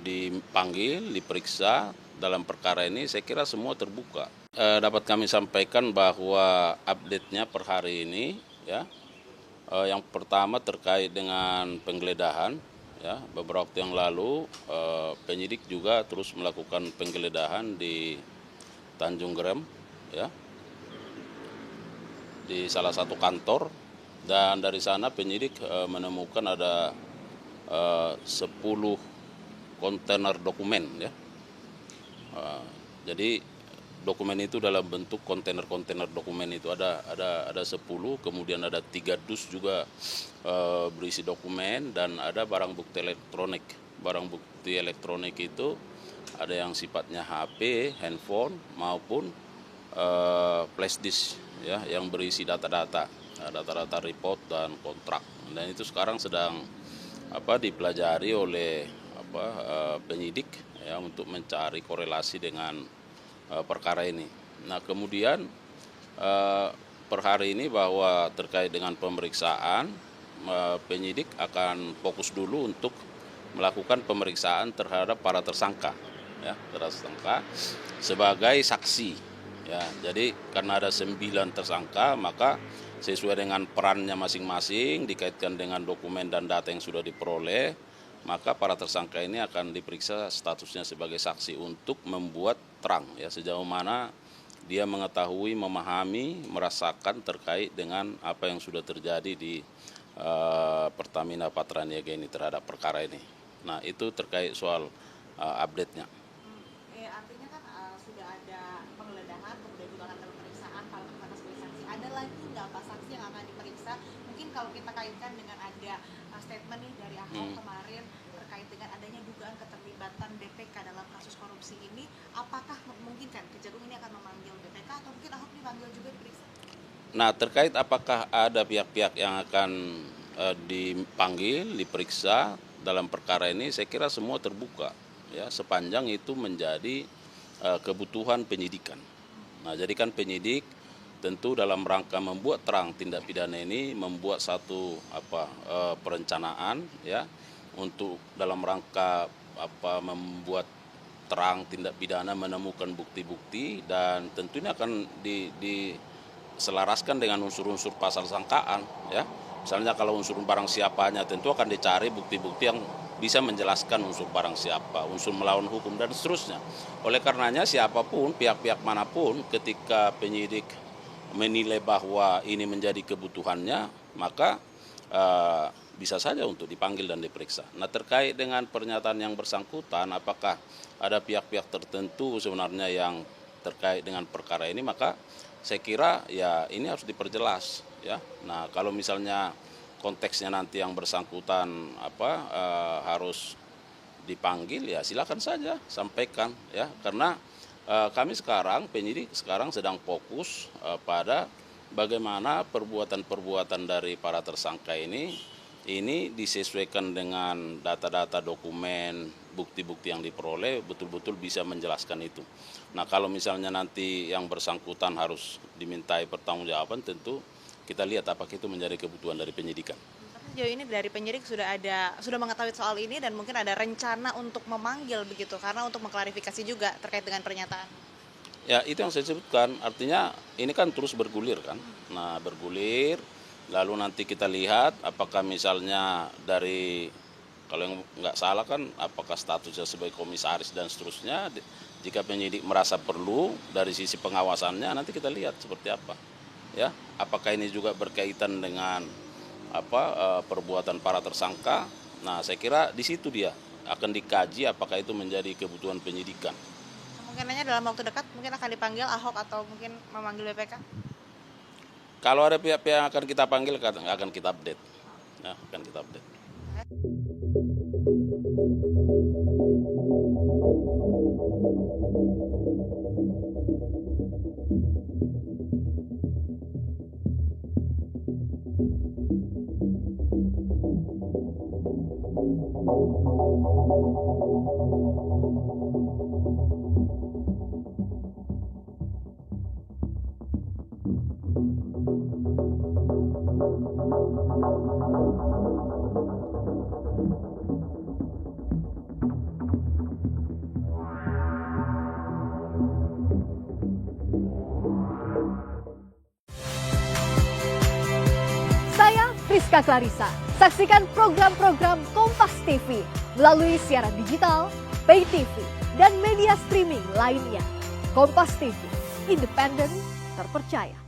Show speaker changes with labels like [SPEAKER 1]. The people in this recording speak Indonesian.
[SPEAKER 1] dipanggil, diperiksa dalam perkara ini, saya kira semua terbuka. Dapat kami sampaikan bahwa update-nya per hari ini, ya, yang pertama terkait dengan penggeledahan, ya, beberapa waktu yang lalu penyidik juga terus melakukan penggeledahan di Tanjung Grem, ya, di salah satu kantor, dan dari sana penyidik menemukan ada 10 kontainer dokumen, ya. Jadi dokumen itu dalam bentuk kontainer-kontainer dokumen itu ada 10, kemudian ada 3 dus juga berisi dokumen, dan ada barang bukti elektronik. Barang bukti elektronik itu ada yang sifatnya HP, handphone maupun flash disk, ya, yang berisi data-data report dan kontrak. Dan itu sekarang sedang dipelajari oleh penyidik, ya, untuk mencari korelasi dengan perkara ini. Nah, kemudian per hari ini bahwa terkait dengan pemeriksaan, penyidik akan fokus dulu untuk melakukan pemeriksaan terhadap para tersangka, ya, tersangka sebagai saksi, ya. Jadi karena ada 9 tersangka, maka sesuai dengan perannya masing-masing dikaitkan dengan dokumen dan data yang sudah diperoleh, maka para tersangka ini akan diperiksa statusnya sebagai saksi untuk membuat terang, ya, sejauh mana dia mengetahui, memahami, merasakan terkait dengan apa yang sudah terjadi di Pertamina Patraniaga ini terhadap perkara ini. Nah, itu terkait soal update-nya.
[SPEAKER 2] Artinya kan sudah ada penggeledahan, kemudian juga akan ada pemeriksaan para tersangka sebagai saksi. Ada lagi nggak Pak saksi yang akan diperiksa? Mungkin kalau kita kaitkan dengan ada statement nih dari Ahok kemarin terkait dengan adanya dugaan keterlibatan BPK dalam kasus korupsi ini, apakah memungkinkan Kejagung ini akan memanggil BPK atau mungkin Ahok dipanggil juga diperiksa?
[SPEAKER 1] Nah, terkait apakah ada pihak-pihak yang akan dipanggil, diperiksa dalam perkara ini, saya kira semua terbuka, ya, sepanjang itu menjadi kebutuhan penyidikan. Nah, jadi kan penyidik tentu dalam rangka membuat terang tindak pidana ini, membuat satu perencanaan, ya, untuk dalam rangka membuat terang tindak pidana, menemukan bukti-bukti, dan tentunya akan diselaraskan dengan unsur-unsur pasal sangkaan, ya. Misalnya kalau unsur barang siapanya, tentu akan dicari bukti-bukti yang bisa menjelaskan unsur barang siapa, unsur melawan hukum, dan seterusnya. Oleh karenanya siapapun, pihak-pihak manapun, ketika penyidik menilai bahwa ini menjadi kebutuhannya, maka bisa saja untuk dipanggil dan diperiksa. Nah, terkait dengan pernyataan yang bersangkutan, apakah ada pihak-pihak tertentu sebenarnya yang terkait dengan perkara ini, maka saya kira ya ini harus diperjelas, ya. Nah, kalau misalnya konteksnya nanti yang bersangkutan harus dipanggil, ya silakan saja sampaikan, ya, karena kami sekarang, penyidik sekarang sedang fokus pada bagaimana perbuatan-perbuatan dari para tersangka ini disesuaikan dengan data-data dokumen, bukti-bukti yang diperoleh, betul-betul bisa menjelaskan itu. Nah, kalau misalnya nanti yang bersangkutan harus dimintai pertanggungjawaban, tentu kita lihat apakah itu menjadi kebutuhan dari penyidikan.
[SPEAKER 2] Tapi sejauh ini dari penyidik sudah mengetahui soal ini dan mungkin ada rencana untuk memanggil begitu, karena untuk mengklarifikasi juga terkait dengan pernyataan.
[SPEAKER 1] Ya, itu yang saya sebutkan, artinya ini kan terus bergulir kan. Nah, bergulir, lalu nanti kita lihat apakah misalnya dari, kalau yang nggak salah kan, apakah statusnya sebagai komisaris dan seterusnya. Jika penyidik merasa perlu dari sisi pengawasannya, nanti kita lihat seperti apa, ya. Apakah ini juga berkaitan dengan perbuatan para tersangka. Nah, saya kira di situ dia akan dikaji apakah itu menjadi kebutuhan penyidikan.
[SPEAKER 2] Kemungkinannya dalam waktu dekat mungkin akan dipanggil Ahok atau mungkin memanggil BPK?
[SPEAKER 1] Kalau ada pihak-pihak yang akan kita panggil, akan kita update. Ya, akan kita update.
[SPEAKER 3] Rizka Clarissa. Saksikan program-program Kompas TV melalui siaran digital, pay TV, dan media streaming lainnya. Kompas TV, independen, terpercaya.